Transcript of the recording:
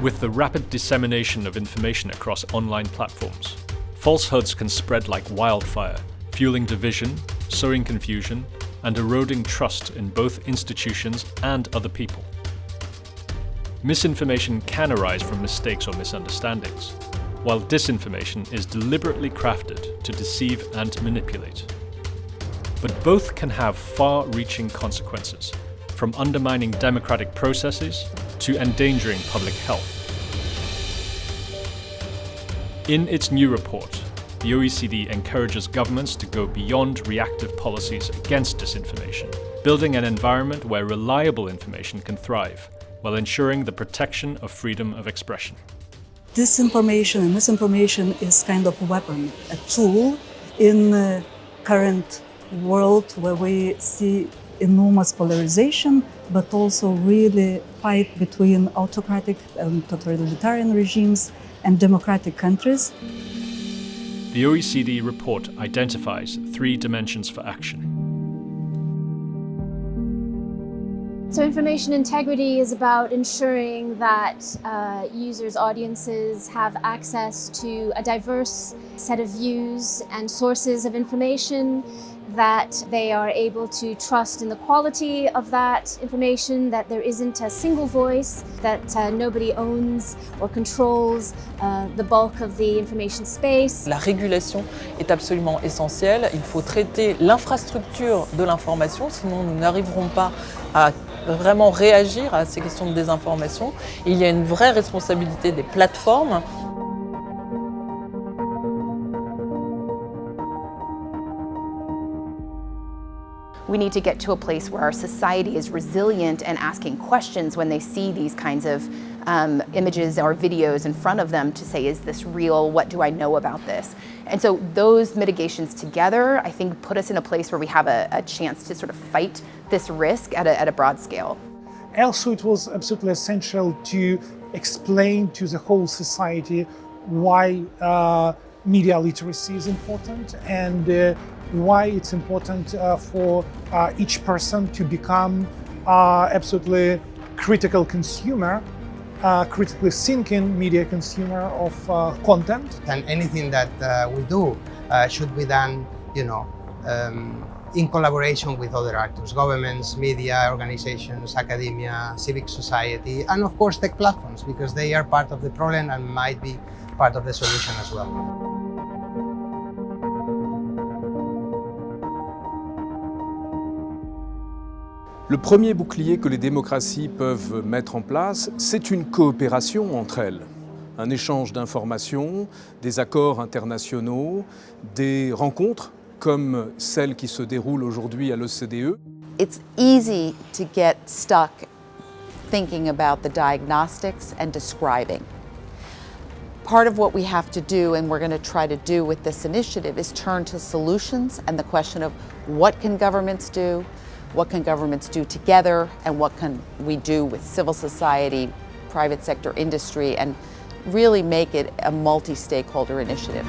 With the rapid dissemination of information across online platforms, falsehoods can spread like wildfire, fueling division, sowing confusion, and eroding trust in both institutions and other people. Misinformation can arise from mistakes or misunderstandings, while disinformation is deliberately crafted to deceive and manipulate. But both can have far-reaching consequences, from undermining democratic processes to endangering public health. In its new report, the OECD encourages governments to go beyond reactive policies against disinformation, building an environment where reliable information can thrive, while ensuring the protection of freedom of expression. Disinformation and misinformation is kind of a weapon, a tool in the current world where we see enormous polarization, but also really fight between autocratic and totalitarian regimes and democratic countries. The OECD report identifies 3 dimensions for action. So information integrity is about ensuring that users' audiences have access to a diverse set of views and sources of information, that they are able to trust in the quality of that information, that there isn't a single voice, that nobody owns or controls the bulk of the information space. La régulation est absolument essentielle. Il faut traiter l'infrastructure de l'information, sinon nous n'arriverons pas à vraiment réagir à ces questions de désinformation. Il y a une vraie responsabilité des plateformes. We need to get to a place where our society is resilient and asking questions when they see these kinds of images or videos in front of them to say, is this real? What do I know about this? And so those mitigations together, I think, put us in a place where we have a chance to sort of fight this risk at a broad scale. Also, it was absolutely essential to explain to the whole society why media literacy is important and why it's important for each person to become absolutely critical consumer, critically thinking media consumer of content. And anything that we do should be done, in collaboration with other actors, governments, media organizations, academia, civic society, and of course tech platforms, because they are part of the problem and might be part of the solution as well. Le premier bouclier que les démocraties peuvent mettre en place, c'est une coopération entre elles. Un échange d'informations, des accords internationaux, des rencontres comme celle qui se déroule aujourd'hui à l'OCDE. It's easy to get stuck thinking about the diagnostics and describing. Part of what we have to do, and we're going to try to do with this initiative, is turn to solutions and the question of what can governments do, what can governments do together, and what can we do with civil society, private sector industry, and really make it a multi-stakeholder initiative.